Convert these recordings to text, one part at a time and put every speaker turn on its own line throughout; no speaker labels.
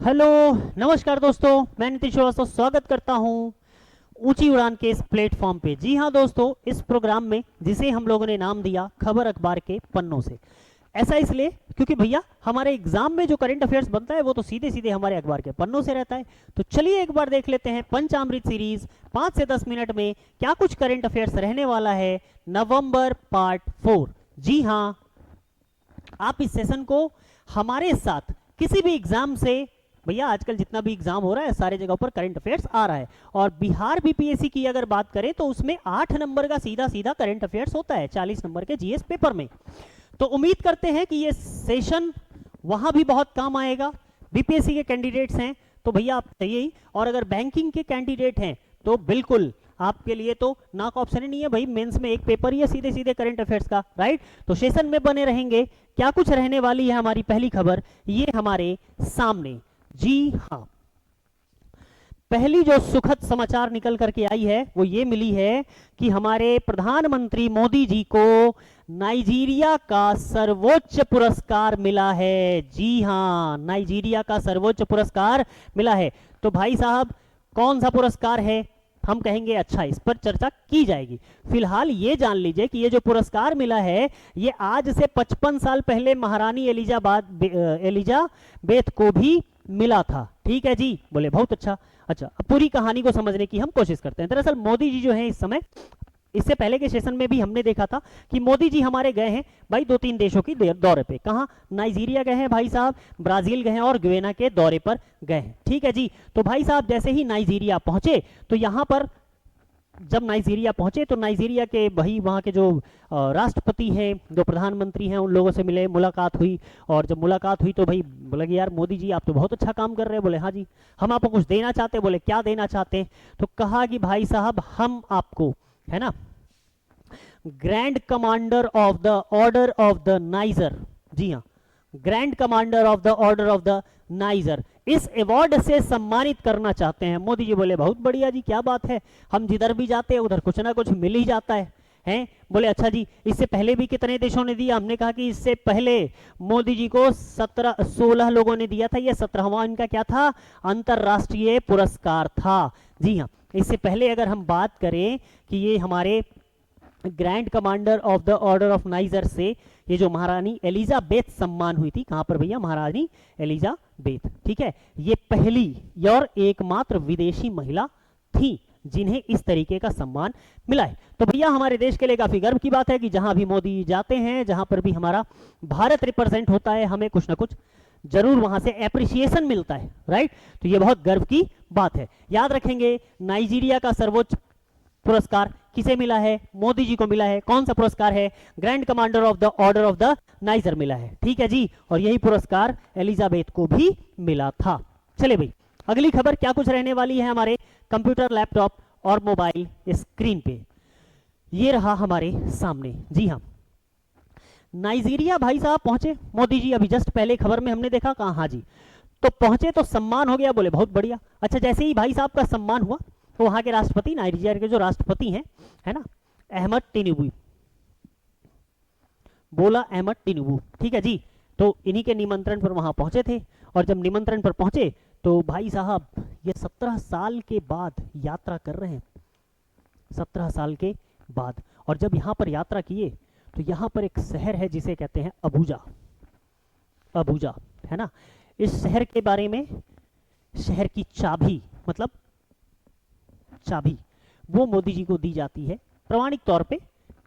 Hello, नमस्कार दोस्तों, मैं नितिन श्रीवास्तव स्वागत करता हूं ऊंची उड़ान के इस प्लेटफॉर्म पे। जी हां दोस्तों, इस प्रोग्राम में जिसे हम लोगों ने नाम दिया खबर अखबार के पन्नों से, ऐसा इसलिए क्योंकि भैया हमारे एग्जाम में जो करंट अफेयर्स बनता है वो तो सीधे सीधे हमारे अखबार के पन्नों से रहता है। तो चलिए एक बार देख लेते हैं पंचामृत सीरीज 5 से 10 मिनट में क्या कुछ करंट अफेयर्स रहने वाला है। नवंबर पार्ट 4। जी हां, आप इस सेशन को हमारे साथ किसी भी एग्जाम से, भैया आजकल जितना भी एग्जाम हो रहा है सारे जगह पर करंट अफेयर्स आ रहा है, और बिहार बीपीएससी की अगर बात करें तो उसमें 8 नंबर का सीधा सीधा करंट अफेयर्स होता है 40 नंबर के जीएस पेपर में। तो उम्मीद करते हैं कि ये सेशन वहां भी बहुत काम आएगा। बीपीएससी के कैंडिडेट्स हैं तो भैया आप चाहिए ही, और अगर बैंकिंग के कैंडिडेट हैं तो बिल्कुल आपके लिए तो ना का ऑप्शन ही नहीं है भाई। मेंस में एक पेपर ही है सीधे सीधे करंट अफेयर्स का, राइट। तो सेशन में बने रहेंगे। क्या कुछ रहने वाली है हमारी पहली खबर, ये हमारे सामने। जी हां, पहली जो सुखद समाचार निकल करके आई है वो ये मिली है कि हमारे प्रधानमंत्री मोदी जी को नाइजीरिया का सर्वोच्च पुरस्कार मिला है। जी हां, नाइजीरिया का सर्वोच्च पुरस्कार मिला है। तो भाई साहब, कौन सा पुरस्कार है हम कहेंगे, अच्छा इस पर चर्चा की जाएगी। फिलहाल ये जान लीजिए कि ये जो पुरस्कार मिला है ये आज से 55 साल पहले महारानी एलिजाबेथ को भी मिला था। ठीक है जी, बोले बहुत अच्छा। अच्छा, अब पूरी कहानी को समझने की हम कोशिश करते हैं। दरअसल मोदी जी जो है इस समय, इससे पहले के सेशन में भी हमने देखा था कि मोदी जी हमारे गए हैं भाई 2-3 देशों की दौरे पे। कहाँ? नाइजीरिया गए हैं भाई साहब, ब्राजील गए हैं और गुयाना के दौरे पर गए हैं। ठीक है जी। तो भाई साहब जैसे ही नाइजीरिया पहुंचे तो यहां पर, जब नाइजीरिया पहुंचे तो नाइजीरिया के भाई वहाँ के जो राष्ट्रपति हैं, जो प्रधानमंत्री हैं, उन लोगों से मिले, मुलाकात हुई। और जब मुलाकात हुई तो भाई बोले कि यार मोदी जी आप तो बहुत अच्छा काम कर रहे हैं। बोले हाँ जी, हम आपको कुछ देना चाहते हैं। बोले क्या देना चाहते हैं? तो कहा कि भाई साहब हम आपको, है ना, grand commander of the order of the Niger, जी हाँ, grand commander of the order of the Niger, इस अवार्ड से सम्मानित करना चाहते हैं। मोदी जी बोले बहुत बढ़िया जी, क्या बात है, हम जिधर भी जाते हैं उधर कुछ ना कुछ मिल ही जाता है। हैं? बोले अच्छा जी, इससे पहले भी कितने देशों ने दिया? हमने कहा कि इससे पहले मोदी जी को 16 लोगों ने दिया था। ये 17वां इनका क्या था? अंतरराष्ट्रीय पुरस्कार था। जी हाँ, इससे पहले अगर हम बात करें कि ये हमारे grand commander of the order of niger से ये जो महारानी एलिजाबेथ सम्मान हुई थी, कहां पर भैया? महारानी एलिजाबेथ। ठीक है, ये पहली और एकमात्र विदेशी महिला थी जिन्हें इस तरीके का सम्मान मिला है। तो भैया हमारे देश के लिए काफी गर्व की बात है कि जहां भी मोदी जाते हैं, जहां पर भी हमारा भारत रिप्रेजेंट होता है, हमें कुछ ना कुछ जरूर वहां से एप्रिसिएशन मिलता है, राइट। तो ये बहुत गर्व की बात है। याद रखेंगे, नाइजीरिया का सर्वोच्च पुरस्कार किसे मिला है? मोदी जी को मिला है। कौन सा पुरस्कार है? Grand commander of the order of the niger मिला है। ठीक है जी, और यही पुरस्कार एलिजाबेथ को भी मिला था। चले भाई, अगली खबर क्या कुछ रहने वाली है हमारे कंप्यूटर, लैपटॉप और मोबाइल स्क्रीन पे। ये रहा हमारे सामने। जी हाँ, नाइजीरिया भाई साहब पहुंचे मोदी जी, अभी जस्ट पहले खबर में हमने देखा। कहा? हाँ जी, तो पहुंचे तो सम्मान हो गया। बोले बहुत बढ़िया। अच्छा, जैसे ही भाई साहब का सम्मान हुआ तो वहां के राष्ट्रपति, नाइजीरिया के जो राष्ट्रपति हैं, है ना, अहमद टिनुबू, बोला अहमद टिनुबू, ठीक है जी, तो इन्हीं के निमंत्रण पर वहां पहुंचे थे। और जब निमंत्रण पर पहुंचे तो भाई साहब ये 17 साल के बाद यात्रा कर रहे हैं, 17 साल के बाद। और जब यहां पर यात्रा किए तो यहां पर एक शहर है जिसे कहते हैं अबूजा। अबूजा, है ना, इस शहर के बारे में, शहर की चाबी, मतलब चाबी, वो मोदी जी को दी जाती है प्रमाणिक तौर पे।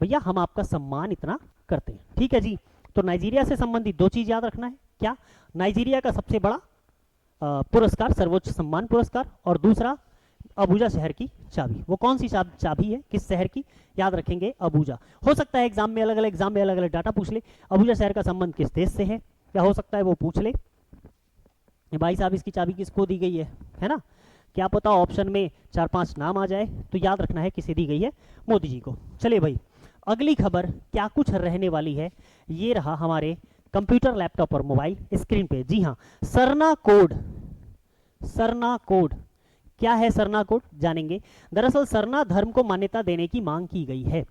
भैया हम आपका सम्मान इतना करते हैं। ठीक है जी। तो नाइजीरिया से संबंधित 2 चीज याद रखना है। क्या? नाइजीरिया का सबसे बड़ा पुरस्कार, सर्वोच्च सम्मान पुरस्कार, और दूसरा अबूजा शहर की चाबी। वो कौन सी चाबी है, किस शहर की? याद रखेंगे अबूजा। हो सकता है एग्जाम में अलग अलग डाटा पूछ ले, अबूजा शहर का संबंध किस देश से है, क्या हो सकता है वो पूछ ले। भाई साहब इसकी चाबी किसको दी गई है ना, क्या पता ऑप्शन में 4-5 नाम आ जाए। तो याद रखना है किसे दी गई है, मोदी जी को। चलिए भाई, अगली खबर क्या कुछ रहने वाली है, ये रहा हमारे कंप्यूटर, लैपटॉप और मोबाइल स्क्रीन पे। जी हाँ, सरना कोड। सरना कोड क्या है? सरना कोड जानेंगे। दरअसल सरना धर्म को मान्यता देने की मांग की गई है।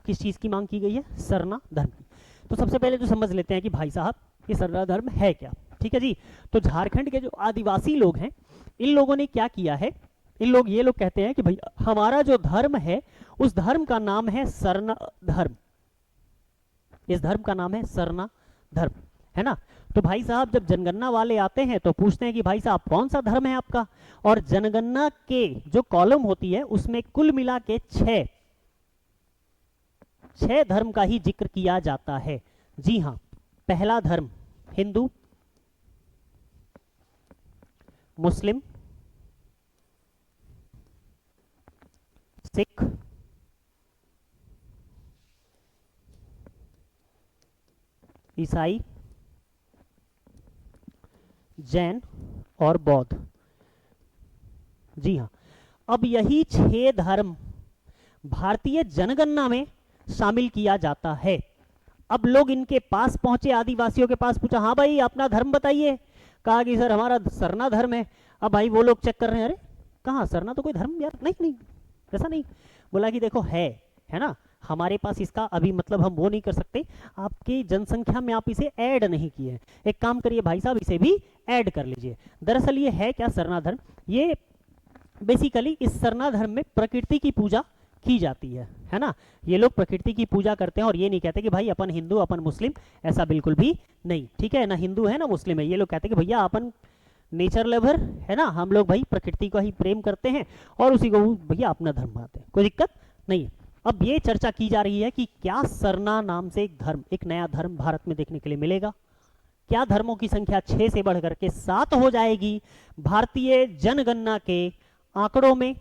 किस चीज की मांग की गई है? सरना धर्म की। तो सबसे पहले तो समझ लेते हैं कि भाई साहब ये सरना धर्म है क्या। ठीक है जी। तो झारखंड के जो आदिवासी लोग हैं, इन लोगों ने क्या किया है, ये लोग कहते हैं कि भाई हमारा जो धर्म है उस धर्म का नाम है सरना धर्म, इस धर्म का नाम है सरना धर्म, है ना। तो भाई साहब जब जनगणना वाले आते हैं तो पूछते हैं कि भाई साहब कौन सा धर्म है आपका, और जनगणना के जो कॉलम होती है उसमें कुल मिला के छह धर्म का ही जिक्र किया जाता है। जी हाँ, पहला धर्म हिंदू, मुस्लिम, सिख, ईसाई, जैन और बौद्ध। जी हाँ, अब यही 6 धर्म भारतीय जनगणना में शामिल किया जाता है। अब लोग इनके पास पहुंचे, आदिवासियों के पास, पूछा हाँ भाई अपना धर्म बताइए, कहा कि सर हमारा सरना धर्म है। अब भाई वो लोग चेक कर रहे हैं, अरे कहाँ सरना तो कोई धर्म यार, नहीं नहीं ऐसा नहीं। बोला कि देखो है ना, हमारे पास इसका अभी मतलब हम वो नहीं कर सकते, आपकी जनसंख्या में आप इसे ऐड नहीं किए हैं, एक काम करिए भाई साहब इसे भी ऐड कर लीजिए। दरअसल ये है क्या, सरना धर्म, ये बेसिकली इस सरना धर्म में प्रकृति की पूजा की जाती है ना। ये लोग प्रकृति की पूजा करते हैं और ये नहीं कहते कि भाई अपन हिंदू अपन मुस्लिम, ऐसा बिल्कुल भी नहीं, ठीक है ना। हिंदू है ना मुस्लिम है, ये लोग कहते हैं कि भैया अपन नेचर लवर है ना, हम लोग भाई प्रकृति को ही प्रेम करते हैं और उसी को भैया अपना धर्म मानते हैं, कोई दिक्कत नहीं है। अब ये चर्चा की जा रही है कि क्या सरना नाम से एक धर्म, एक नया धर्म भारत में देखने के लिए मिलेगा, क्या धर्मों की संख्या 6 से बढ़कर के 7 हो जाएगी भारतीय जनगणना के आंकड़ों में।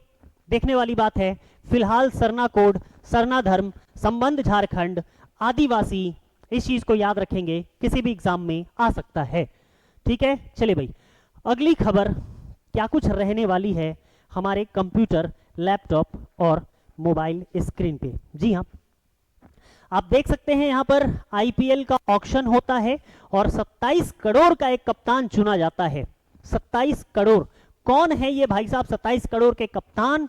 देखने वाली बात है। फिलहाल सरना कोड, सरना धर्म, संबंध झारखंड, आदिवासी, इस चीज को याद रखेंगे, किसी भी एग्जाम में आ सकता है, ठीक है। चलिए भाई अगली खबर क्या कुछ रहने वाली है हमारे कंप्यूटर, लैपटॉप और मोबाइल स्क्रीन पे। जी हाँ, आप देख सकते हैं यहां पर आईपीएल का ऑक्शन होता है और 27 करोड़ का एक कप्तान चुना जाता है। 27 करोड़, कौन है ये भाई साहब 27 करोड़ के कप्तान?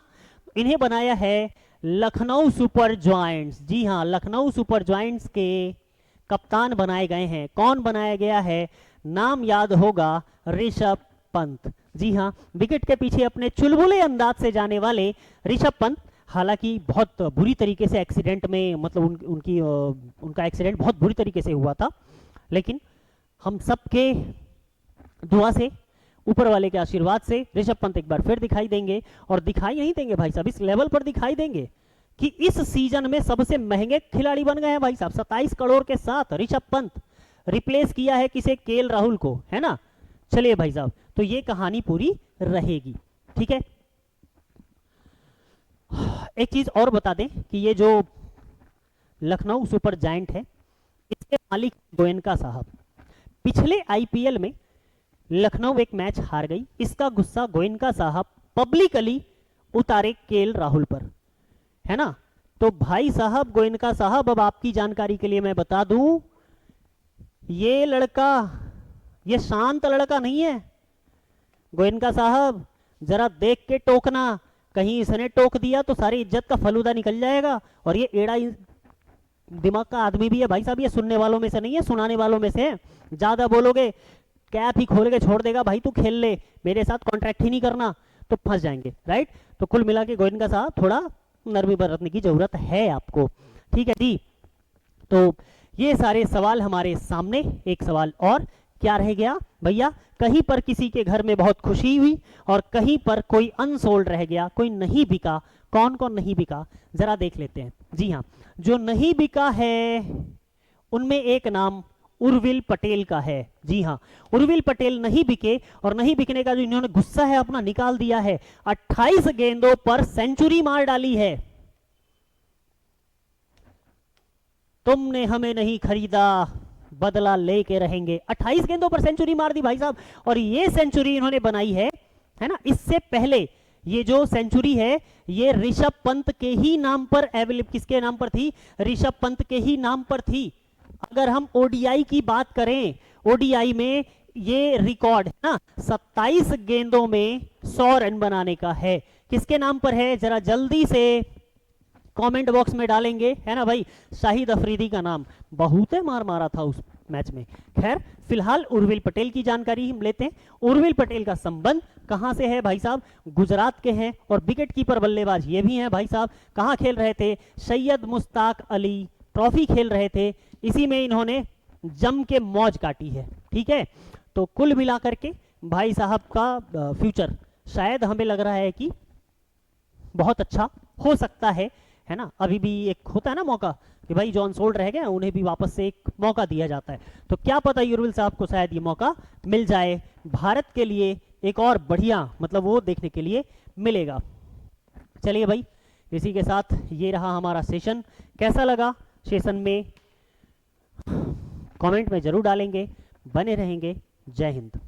इन्हें बनाया है लखनऊ सुपर जॉयंट्स। जी हाँ, लखनऊ सुपर जॉयंट्स के कप्तान बनाए गए हैं। कौन बनाया गया है? नाम याद होगा, ऋषभ पंत। जी हाँ, विकेट के पीछे अपने चुलबुले अंदाज से जाने वाले ऋषभ पंत, हालांकि बहुत बुरी तरीके से एक्सीडेंट में, मतलब उनका एक्सीडेंट बहुत बुरी तरीके से हुआ था, लेकिन हम सबके दुआ से, ऊपर वाले के आशीर्वाद से ऋषभ पंत एक बार फिर दिखाई देंगे, और दिखाई नहीं देंगे भाई साहब, इस लेवल पर दिखाई देंगे कि इस सीजन में सबसे महंगे खिलाड़ी बन गए हैं भाई साहब। 27 करोड़ के साथ ऋषभ पंत, रिप्लेस किया है किसे? केएल राहुल को, है ना। चलिए भाई साहब, तो ये कहानी पूरी रहेगी, ठीक है। एक चीज और बता दें कि ये जो लखनऊ सुपर जायंट है, इसके मालिक गोयनका साहब। पिछले आईपीएल में लखनऊ एक मैच हार गई, इसका गुस्सा गोयनका साहब पब्लिकली उतारे केएल राहुल पर, है ना। तो भाई साहब गोयनका साहब, अब आपकी जानकारी के लिए मैं बता दूं, ये लड़का, ये शांत लड़का नहीं है। गोयनका साहब जरा देख के टोकना, कहीं इसने टोक दिया तो सारी इज्जत का फलूदा निकल जाएगा। और ये एड़ा दिमाग का आदमी भी है भाई साहब, ये सुनने वालों में से नहीं है, सुनाने वालों में से है। ज्यादा बोलोगे कैप ही खोल के छोड़ देगा, भाई तू खेल ले, मेरे साथ कॉन्ट्रैक्ट ही नहीं करना, तो फंस जाएंगे, राइट। तो कुल मिला के गोयनका साहब थोड़ा नरमी बरतने की जरूरत है आपको, ठीक है जी। तो ये सारे सवाल हमारे सामने। एक सवाल और क्या रह गया भैया? कहीं पर किसी के घर में बहुत खुशी हुई और कहीं पर कोई अनसोल्ड रह गया, कोई नहीं बिका। कौन कौन नहीं बिका जरा देख लेते हैं। जी हाँ, जो नहीं बिका है उनमें एक नाम उर्विल पटेल का है। जी हाँ, उर्विल पटेल नहीं बिके, और नहीं बिकने का जो इन्होंने गुस्सा है अपना निकाल दिया है। 28 गेंदों पर सेंचुरी मार डाली है। तुमने हमें नहीं खरीदा, बदला लेके रहेंगे। 28 गेंदों पर सेंचुरी मार दी भाई साहब, और ये सेंचुरी इन्होंने बनाई है ना। इससे पहले ये जो सेंचुरी है ये ऋषभ पंत के ही नाम पर अवेलेबल, किसके नाम पर थी? ऋषभ पंत के ही नाम पर थी। अगर हम ओडीआई की बात करें, ओडीआई में ये रिकॉर्ड है ना 27 गेंदों में 100 रन बनाने का है। किसके नाम पर है? जरा जल्दी से कमेंट बॉक्स में डालेंगे, है ना भाई। शाहिद अफरीदी का नाम, बहुत मार मारा था मैच में। खैर फिलहाल उर्विल पटेल की जानकारी हम लेते हैं। उर्विल पटेल का संबंध कहां से है भाई साहब? गुजरात के हैं और विकेट कीपर बल्लेबाज ये भी हैं भाई साहब। कहां खेल रहे थे? सैयद मुश्ताक अली ट्रॉफी खेल रहे थे, इसी में इन्होंने जम के मौज काटी है। ठीक है, तो कुल मिलाकर के भाई साहब का फ्यूचर शायद हमें लग रहा है कि बहुत अच्छा हो सकता है ना। अभी भी एक होता है ना मौका कि भाई जॉन सोल्ड रह गए, उन्हें भी वापस से एक मौका दिया जाता है। तो क्या पता यूरविल साहब को शायद ये मौका मिल जाए, भारत के लिए एक और बढ़िया मतलब वो देखने के लिए मिलेगा। चलिए भाई, इसी के साथ ये रहा हमारा सेशन। कैसा लगा सेशन में कमेंट में जरूर डालेंगे। बने रहेंगे। जय हिंद।